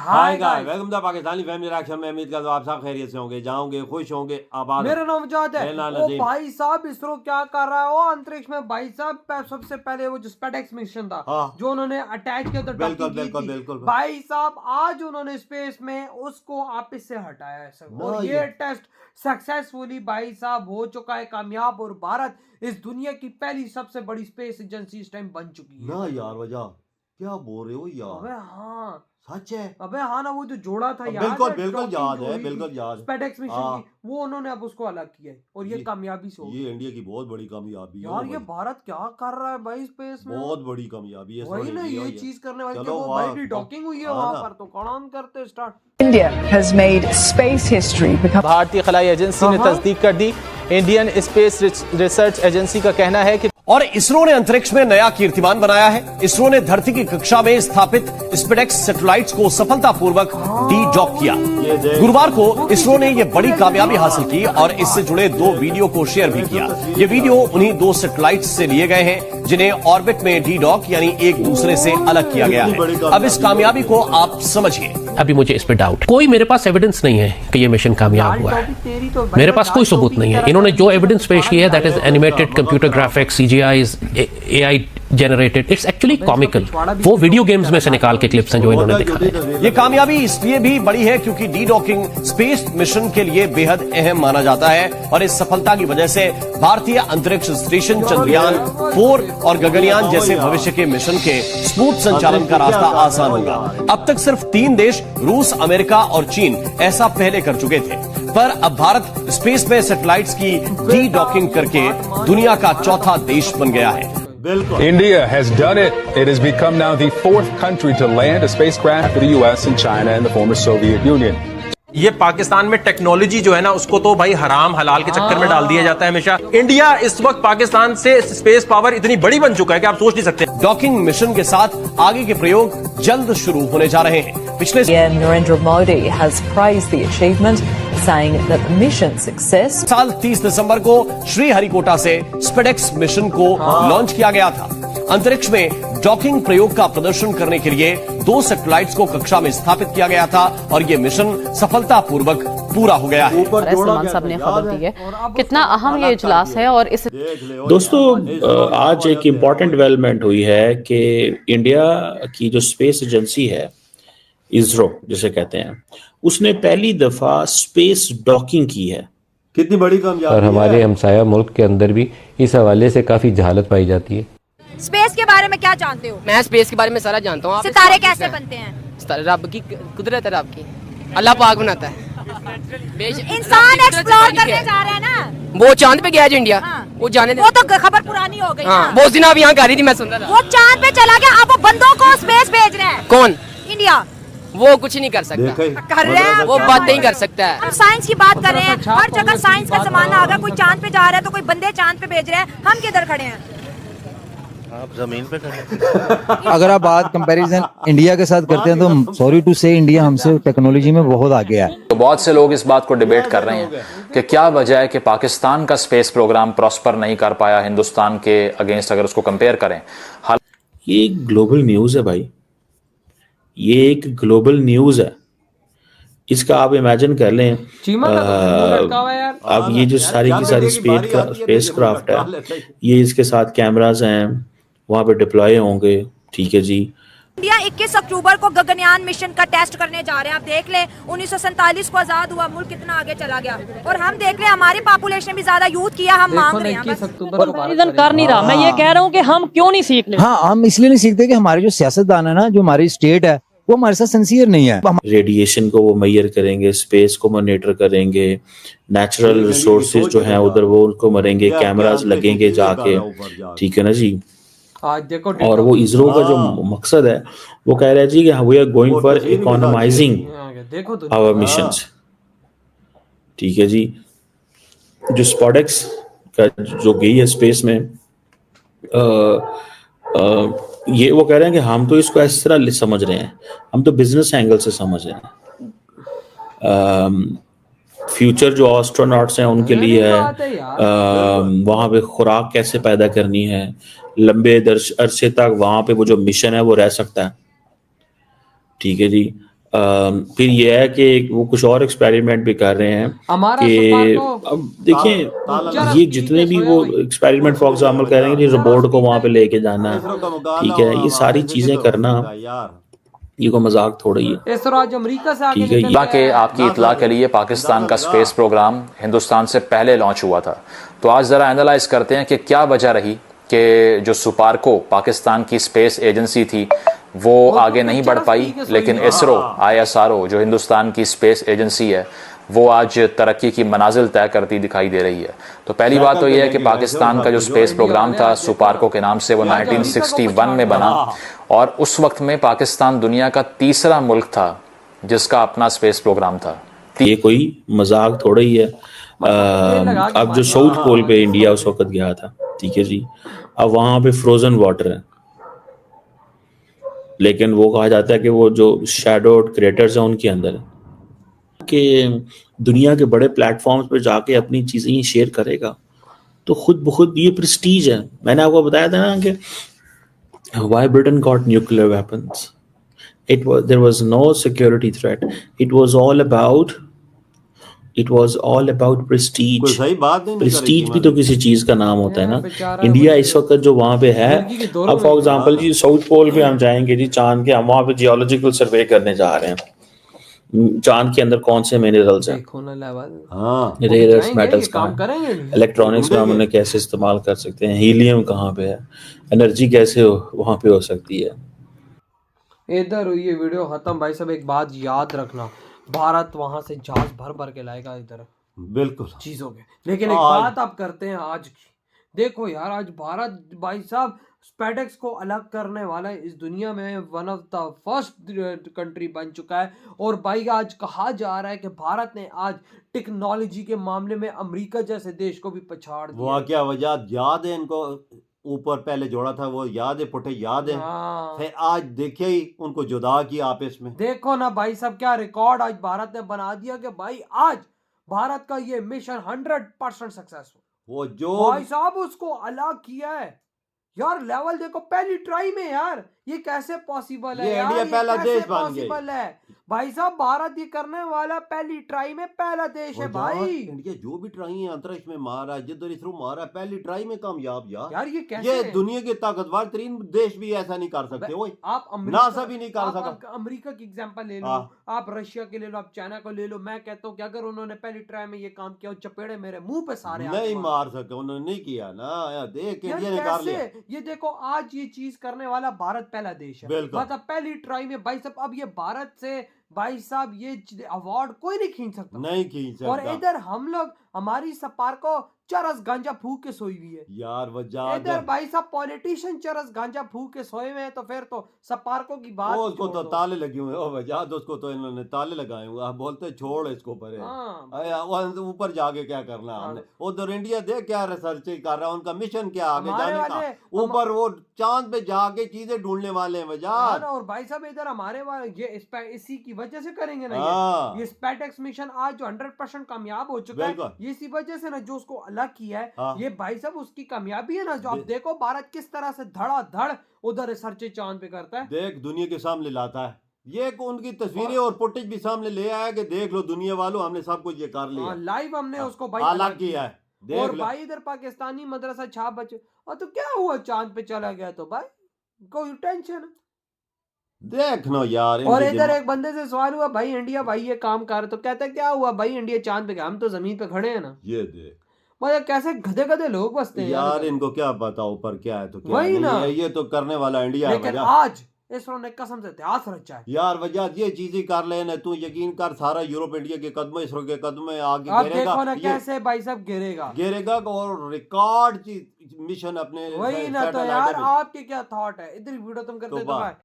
Hi guys, welcome to Pakistani family reaction में। उम्मीद करता हूं आप सब खैरियत से होंगे, जाओगे खुश होंगे, आबाद। मेरा नाम जाद है। ओ भाई साहब, इसरो क्या कर रहा है? वो अंतरिक्ष में भाई साहब, सबसे पहले वो जो स्पेसएक्स मिशन था, जो उन्होंने अटैच किया था, बिल्कुल भाई साहब, आज उन्होंने स्पेस में उसको वापस से हटाया है सर। और ये टेस्ट सक्सेसफुली भाई साहब हो चुका है, कामयाब। और भारत इस दुनिया की पहली सबसे बड़ी स्पेस एजेंसी इस टाइम बन चुकी है। ना यार, वजह क्या बोल रहे हो यार? अबे हाँ सच है। अबे हाँ ना, वो जो जोड़ा था यार, बिल्कुल याद है, बिल्कुल याद। स्पेसएक्स मिशन की, वो उन्होंने अब उसको अलग किया है और ये कामयाबी से हो गया। ये इंडिया की बहुत बड़ी कामयाबी है यार। ये भारत क्या कर रहा है भाई स्पेस में? बहुत बड़ी कामयाबी है। वही ना, ये चीज करने वाले वो भाई डॉकिंग हुई है वहां पर, तो कौन करते start. India has made space history. भारतीय खलाई एजेंसी ने तस्दीक कर दी। इंडियन स्पेस रिसर्च एजेंसी का कहना है कि और इसरो ने अंतरिक्ष में नया कीर्तिमान बनाया है। इसरो ने धरती की कक्षा में स्थापित स्पेसएक्स सैटेलाइट्स को सफलतापूर्वक डी डॉक किया। गुरुवार को इसरो ने यह बड़ी कामयाबी हासिल की और इससे जुड़े 2 वीडियो को शेयर भी किया। ये वीडियो उन्हीं 2 सैटेलाइट्स से लिए गए हैं जिन्हें ऑर्बिट में डी डॉक यानी एक दूसरे से अलग किया गया है। अब इस कामयाबी को आप समझिए। अभी मुझे इस पे डाउट, कोई मेरे पास एविडेंस नहीं है कि ये मिशन कामयाब हुआ है। मेरे पास कोई सबूत नहीं है। इन्होंने जो एविडेंस पेश किया है, that is animated computer graphics, CGIs, AI generated. It's actually comical. वो वीडियो गेम्स में से निकाल के क्लिप्स हैं जो इन्होंने दिखाए। ये कामयाबी इसलिए भी बड़ी है क्योंकि डी डॉकिंग स्पेस मिशन के लिए बेहद अहम माना जाता है और इस सफलता की वजह से भारतीय अंतरिक्ष स्टेशन चंद्रयान 4 और गगनयान जैसे भविष्य के मिशन के स्मूथ संचालन का रास्ता आसान होगा। अब तक सिर्फ 3 देश रूस, अमेरिका और चीन ऐसा पहले कर चुके थे, पर अब भारत स्पेस में सैटेलाइट्स की डी डॉकिंग करके दुनिया का चौथा देश बन गया है। India has done it. It has become now the 4th country to land a spacecraft after the US and China and the former Soviet Union. ये पाकिस्तान में टेक्नोलॉजी जो है ना, उसको तो भाई हराम हलाल के चक्कर में डाल दिया जाता है हमेशा। इंडिया इस वक्त पाकिस्तान से स्पेस पावर इतनी बड़ी बन चुका है कि आप सोच नहीं सकते। डॉकिंग मिशन के साथ आगे के प्रयोग जल्द शुरू होने जा रहे हैं। पिछले Narendra Modi has praised the achievement, saying that the mission success. साल 30 दिसंबर को श्रीहरिकोटा से स्पेसएक्स मिशन को लॉन्च किया गया था। अंतरिक्ष में डॉकिंग प्रयोग का प्रदर्शन करने के लिए 2 सैटेलाइट्स को कक्षा में स्थापित किया गया था और ये मिशन सफलतापूर्वक पूरा हो गया है। सलमान साहब ने खबर दी है। कितना अहम ये इजलास है। और इस दोस्तों, आज एक इम्पॉर्टेंट डेवलपमेंट हुई है कि इंडिया की जो स्पेस एजेंसी है, इसरो जिसे कहते हैं, उसने पहली दफा स्पेस डॉकिंग की है। कितनी बड़ी कामयाबी। और हमारे हमसाया मुल्क के अंदर भी इस हवाले से काफी जहालत पाई जाती है। स्पेस के बारे में क्या जानते हो? मैं स्पेस के बारे में सारा जानता हूँ। सितारे कैसे बनते हैं? रब की कुदरत है, रब की, अल्लाह पाक बनाता है। इंसान एक्सप्लोर करने जा रहे हैं ना। वो चांद पे गया है इंडिया। वो जाने वो तो खबर पुरानी हो गई। हाँ, वो दिन आप यहाँ कर रही थी, मैं सुन रहा था। वो चांद पे चला गया, अब वो बंदों को स्पेस भेज रहे हैं। कौन? इंडिया। वो कुछ नहीं कर सकता, कर रहे हैं, वो बातें ही कर सकता है। हम साइंस की बात कर रहे हैं, हर जगह साइंस का जमाना आ गया। कोई चांद पे जा रहा है तो कोई बंदे चांद पे भेज रहे हैं, हम किधर खड़े हैं? आप जमीन पे खड़े। अगर आप बात कंपैरिजन इंडिया के साथ करते हैं तो सॉरी टू से इंडिया हमसे टेक्नोलॉजी में बहुत आगे है। तो बहुत से लोग इस बात को डिबेट कर रहे हैं कि क्या वजह है कि पाकिस्तान का स्पेस प्रोग्राम प्रॉस्पर नहीं कर पाया हिंदुस्तान के अगेंस्ट, अगर उसको कंपेयर करें। ये ग्लोबल न्यूज़ है भाई, ये एक ग्लोबल न्यूज़ है। इसका आप इमेजिन कर लें, अब ये जो सारी की सारी स्पेस क्राफ्ट है, ये इसके साथ कैमराज हैं, वहाँ पे डिप्लॉय होंगे। ठीक है जी। इंडिया 21 अक्टूबर को गगनयान मिशन का टेस्ट करने जा रहे हैं। आप देख लें, 1947 को आजाद हुआ मुल्क, कितना आगे चला गया। और हम देख लें, हमारी पॉपुलेशन भी ज्यादा यूथ किया, हम मांग रहे हैं। कर नहीं रहा, मैं ये कह रहा हूँ कि हम क्यों नहीं सीख रहे। हाँ, हम इसलिए नहीं सीखते कि हमारे जो सियासतदान है ना, जो हमारी स्टेट है, वो हमारे साथ सिंसियर नहीं है। रेडिएशन को वो मेजर करेंगे, स्पेस को मॉनिटर करेंगे, नेचुरल रिसोर्सेज जो हैं उधर वो उनको मरेंगे, कैमरास लगेंगे जाके। ठीक है ना जी। और वो इसरो का जो मकसद है, वो कह रहा है जी कि we are going for economising our missions. ठीक है जी। जो स्पेसएक्स का जो गई है स्पेस में, ये वो कह रहे हैं कि हम तो इसको इस तरह समझ रहे हैं, हम तो बिजनेस एंगल से समझ रहे हैं। फ्यूचर जो एस्ट्रोनॉट्स हैं उनके लिए है, वहाँ पे खुराक कैसे पैदा करनी है, लंबे अरसे तक वहाँ पे वो जो मिशन है वो रह सकता है। ठीक है जी। फिर ये है कि वो कुछ और एक्सपेरिमेंट भी कर रहे हैं कि अब देखें ये जितने भी वो एक्सपेरिमेंट फॉर एग्जाम्पल कह रहे हैं कि रोबोट को वहां पे लेके जाना, ठीक है, ये सारी चीजें करना ये को मजाक थोड़ा ही है। आज अमेरिका से आगे ठीक है। के आपकी इतला के लिए पाकिस्तान का स्पेस प्रोग्राम हिंदुस्तान से पहले लॉन्च हुआ था, तो आज ज़रा एनालाइज करते हैं कि क्या वजह रही कि जो सुपार्को पाकिस्तान की स्पेस एजेंसी थी वो आगे नहीं बढ़ पाई, लेकिन इसरो ISRO जो हिंदुस्तान की स्पेस एजेंसी है वो आज तरक्की की मनाजिल तय करती दिखाई दे रही है। तो पहली बात तो यह है कि पाकिस्तान का जो स्पेस प्रोग्राम था सुपार्को के नाम से, वो 1961 में बना और उस वक्त में पाकिस्तान दुनिया का तीसरा मुल्क था जिसका अपना स्पेस प्रोग्राम था। ये कोई मजाक थोड़ा ही है। अब जो साउथ पोल पे इंडिया उस वक्त गया था, ठीक है जी, अब वहां पे फ्रोजन वाटर है, लेकिन वो कहा जाता है कि वो जो शैडो क्रिएटर्स हैं उनके अंदर है कि दुनिया के बड़े प्लेटफॉर्म्स पे जाके अपनी चीजें ही शेयर करेगा तो खुद बहुत ये प्रेस्टीज है। मैंने आपको बताया था ना कि why Britain got nuclear weapons, there was no security threat, it was all about prestige। कोई सही बात नहीं, प्रेस्टीज भी तो किसी चीज का नाम होता है ना। इंडिया इस वक्त जो वहां पे है, अब फॉर एग्जांपल जी साउथ पोल पे हम जाएंगे जी, चांद के, हम वहां पे जियोलॉजिकल सर्वे करने जा रहे हैं, चांद के अंदर कौन से मिनरल्स हैं, रेयर अर्थ मेटल्स कहाँ हैं, इलेक्ट्रॉनिक्स में हम उन्हें कैसे इस्तेमाल कर सकते हैं, हीलियम कहाँ पे है, एनर्जी कैसे वहां पे हो सकती है। इधर हुई ये वीडियो खत्म। भाई साहब एक बात याद रखना, भारत वहां से जहाज भर भर के लाएगा इधर बिल्कुल चीजों के, लेकिन एक बात आप करते हैं आज की, देखो यार आज भारत भाई साहब स्पेडेक्स को अलग करने वाला है इस दुनिया में, one of the first country बन चुका है। और भाई आज कहा जा रहा है कि भारत ने आज टेक्नोलॉजी के मामले में अमेरिका जैसे देश को भी पछाड़ दिया। वो क्या वजह याद है इनको, ऊपर पहले जोड़ा था वो याद है, पुटे याद है, फिर आज देखिए ही उनको जुदा किया आपस में। देखो ना भाई साहब क्या रिकॉर्ड आज भारत ने बना दिया कि भाई आज भारत का ये मिशन 100% सक्सेसफुल, वो जो भाई साहब उसको अलग किया है यार, लेवल देखो पहली ट्राई में यार, ये कैसे पॉसिबल है यार, इंडिया पहला देश बन गया है भाई साहब, भारत ये करने वाला पहली ट्राई में पहला देश है भाई। इंडिया जो भी ट्राई है अंतरिक्ष में मारा, जिधर इसरो मारा, पहली ट्राई में कामयाब यार ये कैसे, ये दुनिया के ताकतवर तरीन देश भी ऐसा नहीं कर सकते, वो आप नासा भी नहीं कर सकता। अमेरिका की एग्जांपल ले लो, आप रशिया के ले लो, आप चाइना को ले लो, मैं कहता हूँ कि अगर उन्होंने पहली ट्राई में ये काम किया, चपेड़े मेरे मुंह पे सारे नहीं मार सके, उन्होंने नहीं किया ना, देख इंडिया ने कर लिया। ये देखो आज ये चीज करने वाला भारत पहला देश है, मतलब पहली ट्राई में भाई साहब। अब ये भारत से भाई साहब ये अवार्ड कोई नहीं खींच सकता, नहीं खींच सकता। और इधर हम लोग हमारी सपार्को चरस गांजा फूक के सोई हुई है यार, वजह इधर भाई साहब पॉलिटिशियन चरस गांजा फूक के सोए हुए हैं, तो फिर तो सपार्को की बात उसको तो ताले लगे हुए हैं, वजह उसको तो इन्होंने ताले लगाए हुए, आप बोलते छोड़ इसको परे, ऊपर जाके क्या करना हमने, उधर इंडिया देख क्या रिसर्च कर रहा है, उनका मिशन क्या आगे जाने का, ऊपर वो चांद पे जाके चीजें ढूंढने वाले हैं वजह। और भाई साहब इधर हमारे ये इसी की वजह से करेंगे ना, ये स्पेसएक्स मिशन आज जो 100% कामयाब हो चुका है, ये इसी वजह से ना जो उसको अलग किया है, ये भाई साहब उसकी कामयाबी है ना, जो आप देखो भारत किस तरह से धड़ाधड़ उधर रिसर्च चांद पे करता है, देख दुनिया के सामने लाता है, ये उनकी तस्वीरें और फुटेज भी सामने ले आया कि देख लो दुनिया वालों, हमने सब कुछ ये कर लिया, लाइव हमने उसको भाई अलग किया है। और भाई इधर पाकिस्तानी मदरसा छाप बचे, और तो क्या हुआ चांद पे चला गया तो भाई कोई टेंशन देखना यार। और इधर एक बंदे से सवाल हुआ, भाई इंडिया भाई ये काम कर, तो कहता है क्या हुआ भाई इंडिया चांद पे गया, हम तो जमीन पे खड़े हैं ना, ये देख मतलब कैसे गधे गधे लोग बसते हैं यार, इनको क्या पता ऊपर क्या है तो क्या वही नहीं ना, ये तो करने वाला इंडिया लेकिन आज इसरो ने कसम से इतिहास रचा है यार, वजह ये चीजें कर लेना, तू यकीन कर सारा यूरोप इंडिया के कदम इसरो के कदम में आगे गिरेगा, देखो ना कैसे भाई साहब गिरेगा और रिकॉर्ड मिशन अपने वही ना। तो यार आपके क्या थॉट है, इधर वीडियो तुम करते तो